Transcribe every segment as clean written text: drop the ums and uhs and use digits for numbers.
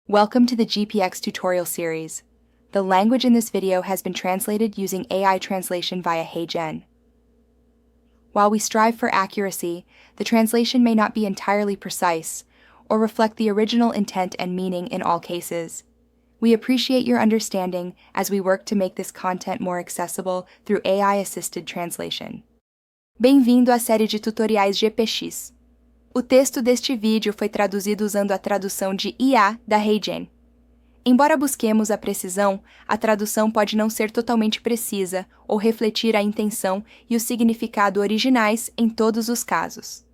Welcome to the GPX tutorial series. The language in this video has been translated using AI translation via HeyGen. While we strive for accuracy, the translation may not be entirely precise or reflect the original intent and meaning in all cases. We appreciate your understanding as we work to make this content more accessible through AI-assisted translation. Bem-vindo à série de tutoriais GPX. O texto deste vídeo foi traduzido usando a tradução de IA da HeyGen. Embora busquemos a precisão, a tradução pode não ser totalmente precisa ou refletir a intenção e o significado originais em todos os casos.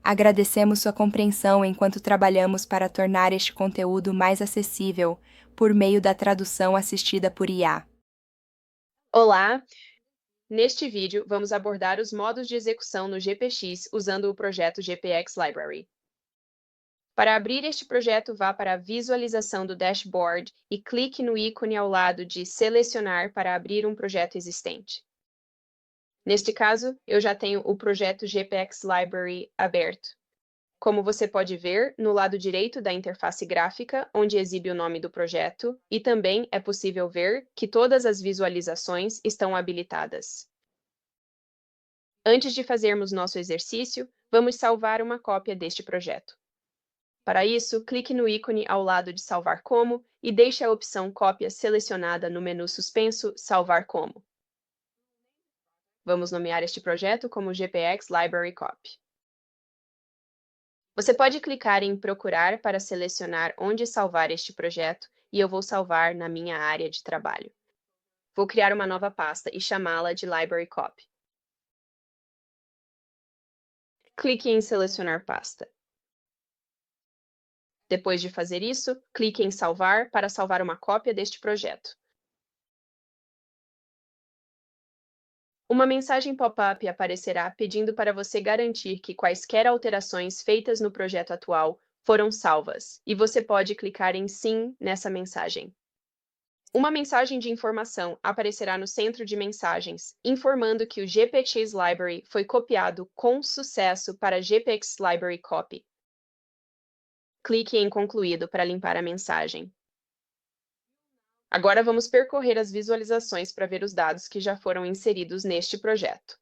Agradecemos sua compreensão enquanto trabalhamos para tornar este conteúdo mais acessível por meio da tradução assistida por IA. Olá! Neste vídeo, vamos abordar os modos de execução no GPX usando o projeto GPX Library. Para abrir este projeto, vá para a visualização do dashboard e clique no ícone ao lado de Selecionar para abrir um projeto existente. Neste caso, eu já tenho o projeto GPX Library aberto. Como você pode ver, no lado direito da interface gráfica, onde exibe o nome do projeto, e também é possível ver que todas as visualizações estão habilitadas. Antes de fazermos nosso exercício, vamos salvar uma cópia deste projeto. Para isso, clique no ícone ao lado de Salvar como e deixe a opção Cópia selecionada no menu suspenso Salvar como. Vamos nomear este projeto como GPX Library Copy. Você pode clicar em Procurar para selecionar onde salvar este projeto e eu vou salvar na minha área de trabalho. Vou criar uma nova pasta e chamá-la de Library Copy. Clique em Selecionar pasta. Depois de fazer isso, clique em Salvar para salvar uma cópia deste projeto. Uma mensagem pop-up aparecerá pedindo para você garantir que quaisquer alterações feitas no projeto atual foram salvas, e você pode clicar em Sim nessa mensagem. Uma mensagem de informação aparecerá no centro de mensagens, informando que o GPX Library foi copiado com sucesso para GPX Library Copy. Clique em Concluído para limpar a mensagem. Agora vamos percorrer as visualizações para ver os dados que já foram inseridos neste projeto.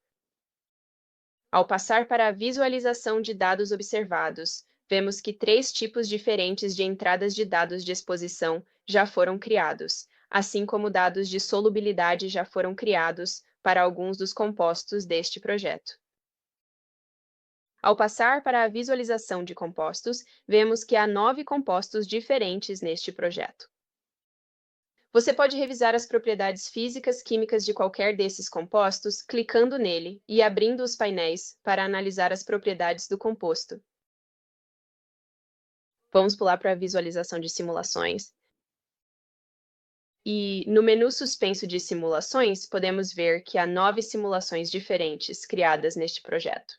Ao passar para a visualização de dados observados, vemos que 3 tipos diferentes de entradas de dados de exposição já foram criados, assim como dados de solubilidade já foram criados para alguns dos compostos deste projeto. Ao passar para a visualização de compostos, vemos que há 9 compostos diferentes neste projeto. Você pode revisar as propriedades físicas químicas de qualquer desses compostos clicando nele e abrindo os painéis para analisar as propriedades do composto. Vamos pular para a visualização de simulações. E no menu suspenso de simulações, podemos ver que há 9 simulações diferentes criadas neste projeto.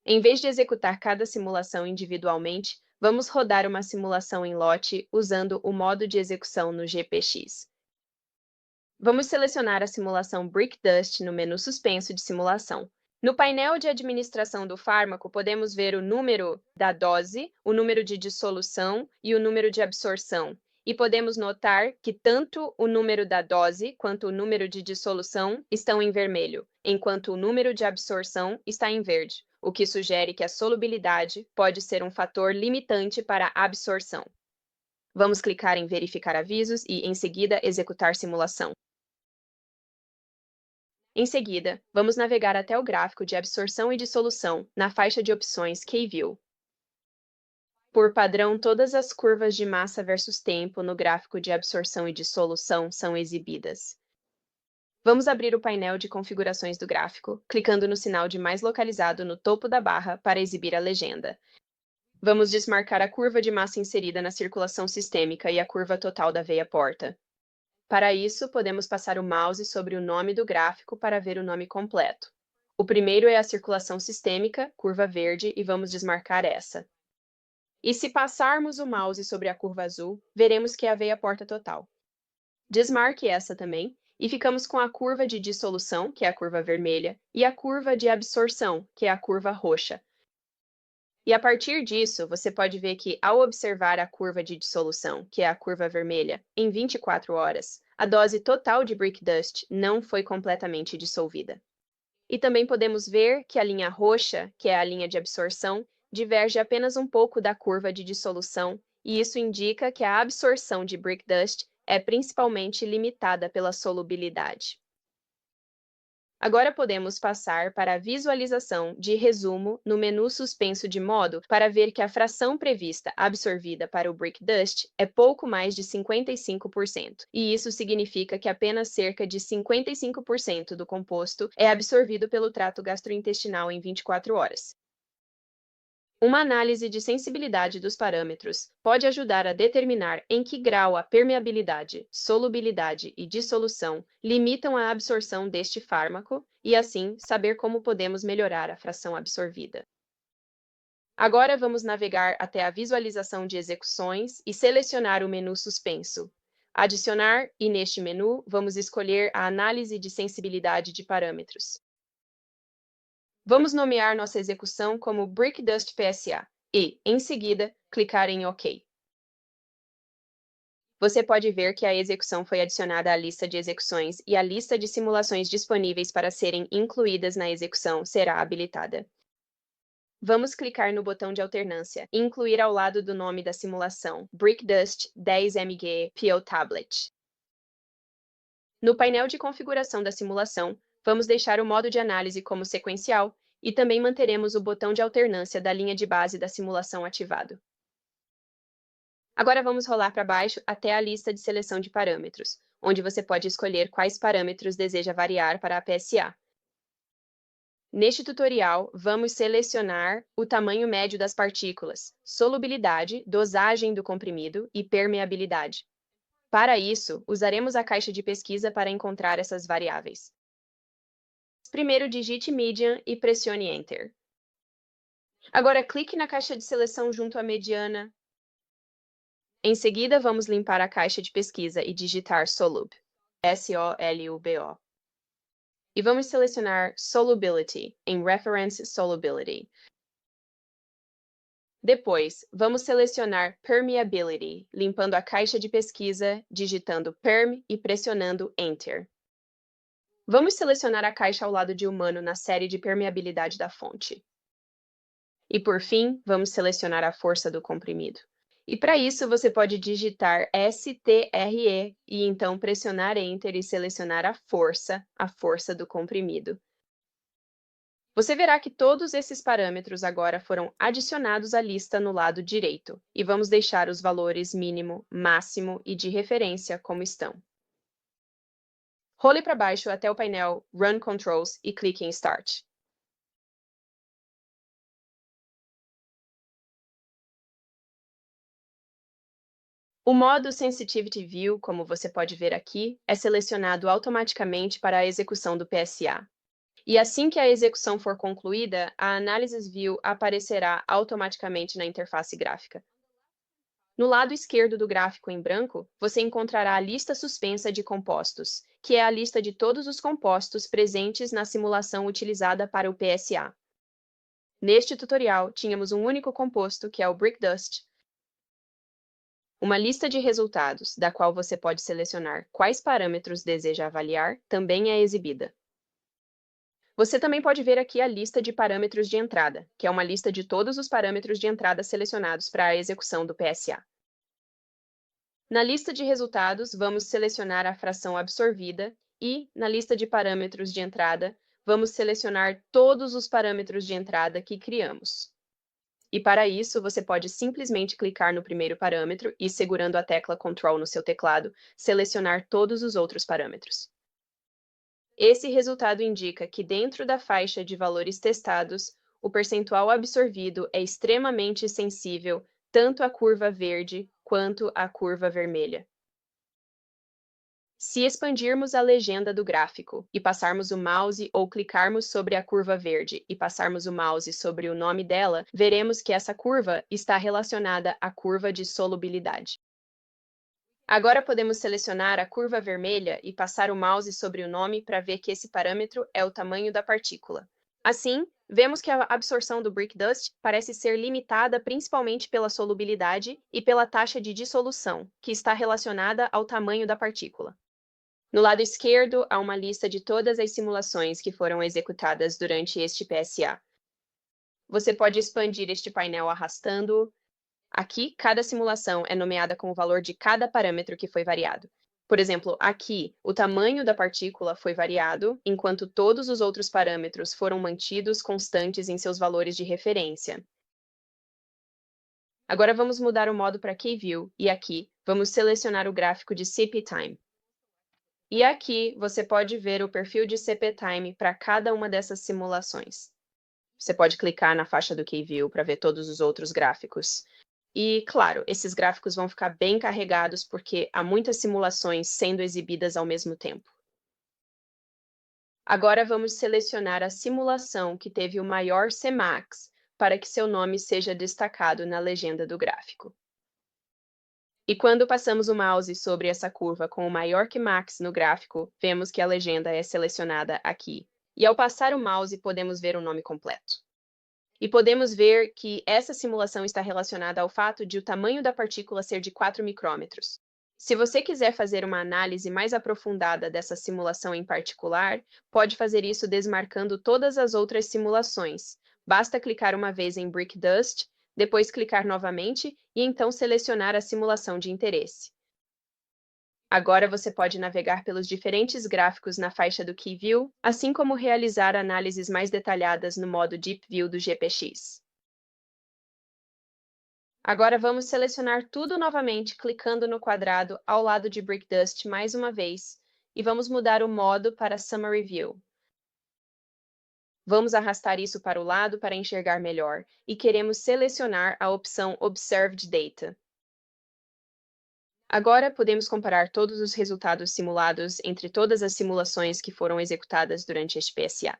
Em vez de executar cada simulação individualmente, vamos rodar uma simulação em lote usando o modo de execução no GPX. Vamos selecionar a simulação Brick Dust no menu suspenso de simulação. No painel de administração do fármaco, podemos ver o número da dose, o número de dissolução e o número de absorção. E podemos notar que tanto o número da dose quanto o número de dissolução estão em vermelho, enquanto o número de absorção está em verde, o que sugere que a solubilidade pode ser um fator limitante para a absorção. Vamos clicar em Verificar avisos e, em seguida, executar simulação. Em seguida, vamos navegar até o gráfico de absorção e dissolução na faixa de opções K-View. Por padrão, todas as curvas de massa versus tempo no gráfico de absorção e dissolução são exibidas. Vamos abrir o painel de configurações do gráfico, clicando no sinal de mais localizado no topo da barra para exibir a legenda. Vamos desmarcar a curva de massa inserida na circulação sistêmica e a curva total da veia porta. Para isso, podemos passar o mouse sobre o nome do gráfico para ver o nome completo. O primeiro é a circulação sistêmica, curva verde, e vamos desmarcar essa. E se passarmos o mouse sobre a curva azul, veremos que é a veia porta total. Desmarque essa também, e ficamos com a curva de dissolução, que é a curva vermelha, e a curva de absorção, que é a curva roxa. E a partir disso, você pode ver que, ao observar a curva de dissolução, que é a curva vermelha, em 24 horas, a dose total de brick dust não foi completamente dissolvida. E também podemos ver que a linha roxa, que é a linha de absorção, diverge apenas um pouco da curva de dissolução, e isso indica que a absorção de brick dust é principalmente limitada pela solubilidade. Agora podemos passar para a visualização de resumo no menu suspenso de modo para ver que a fração prevista absorvida para o brick dust é pouco mais de 55%, e isso significa que apenas cerca de 55% do composto é absorvido pelo trato gastrointestinal em 24 horas. Uma análise de sensibilidade dos parâmetros pode ajudar a determinar em que grau a permeabilidade, solubilidade e dissolução limitam a absorção deste fármaco e, assim, saber como podemos melhorar a fração absorvida. Agora vamos navegar até a visualização de execuções e selecionar o menu suspenso. Adicionar, e neste menu, vamos escolher a análise de sensibilidade de parâmetros. Vamos nomear nossa execução como Brick Dust PSA e, em seguida, clicar em OK. Você pode ver que a execução foi adicionada à lista de execuções e a lista de simulações disponíveis para serem incluídas na execução será habilitada. Vamos clicar no botão de alternância e incluir ao lado do nome da simulação Brick Dust 10mg PO Tablet. No painel de configuração da simulação, vamos deixar o modo de análise como sequencial e também manteremos o botão de alternância da linha de base da simulação ativado. Agora vamos rolar para baixo até a lista de seleção de parâmetros, onde você pode escolher quais parâmetros deseja variar para a PSA. Neste tutorial, vamos selecionar o tamanho médio das partículas, solubilidade, dosagem do comprimido e permeabilidade. Para isso, usaremos a caixa de pesquisa para encontrar essas variáveis. Primeiro, digite median e pressione Enter. Agora, clique na caixa de seleção junto à mediana. Em seguida, vamos limpar a caixa de pesquisa e digitar Solub, S-O-L-U-B-O. E vamos selecionar Solubility em Reference Solubility. Depois, vamos selecionar Permeability, limpando a caixa de pesquisa, digitando Perm e pressionando Enter. Vamos selecionar a caixa ao lado de humano na série de permeabilidade da fonte. E por fim, vamos selecionar a força do comprimido. E para isso, você pode digitar STRE e então pressionar Enter e selecionar a força do comprimido. Você verá que todos esses parâmetros agora foram adicionados à lista no lado direito, e vamos deixar os valores mínimo, máximo e de referência como estão. Role para baixo até o painel Run Controls e clique em Start. O modo Sensitivity View, como você pode ver aqui, é selecionado automaticamente para a execução do PSA. E assim que a execução for concluída, a Analysis View aparecerá automaticamente na interface gráfica. No lado esquerdo do gráfico em branco, você encontrará a lista suspensa de compostos, que é a lista de todos os compostos presentes na simulação utilizada para o PSA. Neste tutorial, tínhamos um único composto, que é o Brick Dust. Uma lista de resultados, da qual você pode selecionar quais parâmetros deseja avaliar, também é exibida. Você também pode ver aqui a lista de parâmetros de entrada, que é uma lista de todos os parâmetros de entrada selecionados para a execução do PSA. Na lista de resultados, vamos selecionar a fração absorvida e, na lista de parâmetros de entrada, vamos selecionar todos os parâmetros de entrada que criamos. E para isso, você pode simplesmente clicar no primeiro parâmetro e, segurando a tecla Ctrl no seu teclado, selecionar todos os outros parâmetros. Esse resultado indica que dentro da faixa de valores testados, o percentual absorvido é extremamente sensível tanto à curva verde quanto à curva vermelha. Se expandirmos a legenda do gráfico e passarmos o mouse ou clicarmos sobre a curva verde e passarmos o mouse sobre o nome dela, veremos que essa curva está relacionada à curva de solubilidade. Agora podemos selecionar a curva vermelha e passar o mouse sobre o nome para ver que esse parâmetro é o tamanho da partícula. Assim, vemos que a absorção do brick dust parece ser limitada principalmente pela solubilidade e pela taxa de dissolução, que está relacionada ao tamanho da partícula. No lado esquerdo, há uma lista de todas as simulações que foram executadas durante este PSA. Você pode expandir este painel arrastando-o. Aqui, cada simulação é nomeada com o valor de cada parâmetro que foi variado. Por exemplo, aqui, o tamanho da partícula foi variado, enquanto todos os outros parâmetros foram mantidos constantes em seus valores de referência. Agora vamos mudar o modo para K-View, e aqui, vamos selecionar o gráfico de CP-Time. E aqui, você pode ver o perfil de CP-Time para cada uma dessas simulações. Você pode clicar na faixa do K-View para ver todos os outros gráficos. E, claro, esses gráficos vão ficar bem carregados porque há muitas simulações sendo exibidas ao mesmo tempo. Agora vamos selecionar a simulação que teve o maior Cmax para que seu nome seja destacado na legenda do gráfico. E quando passamos o mouse sobre essa curva com o maior Cmax no gráfico, vemos que a legenda é selecionada aqui. E ao passar o mouse, podemos ver o nome completo. E podemos ver que essa simulação está relacionada ao fato de o tamanho da partícula ser de 4 micrômetros. Se você quiser fazer uma análise mais aprofundada dessa simulação em particular, pode fazer isso desmarcando todas as outras simulações. Basta clicar uma vez em Brick Dust, depois clicar novamente e então selecionar a simulação de interesse. Agora você pode navegar pelos diferentes gráficos na faixa do K-View, assim como realizar análises mais detalhadas no modo Deep View do GPX. Agora vamos selecionar tudo novamente, clicando no quadrado ao lado de Brick Dust mais uma vez, e vamos mudar o modo para Summary View. Vamos arrastar isso para o lado para enxergar melhor, e queremos selecionar a opção Observed Data. Agora, podemos comparar todos os resultados simulados entre todas as simulações que foram executadas durante este PSA.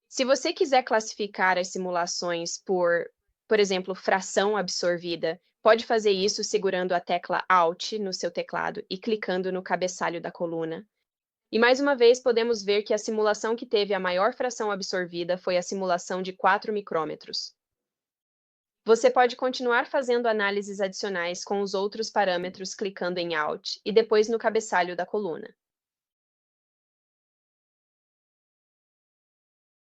Se você quiser classificar as simulações por exemplo, fração absorvida, pode fazer isso segurando a tecla Alt no seu teclado e clicando no cabeçalho da coluna. E mais uma vez, podemos ver que a simulação que teve a maior fração absorvida foi a simulação de 4 micrômetros. Você pode continuar fazendo análises adicionais com os outros parâmetros clicando em Alt e depois no cabeçalho da coluna.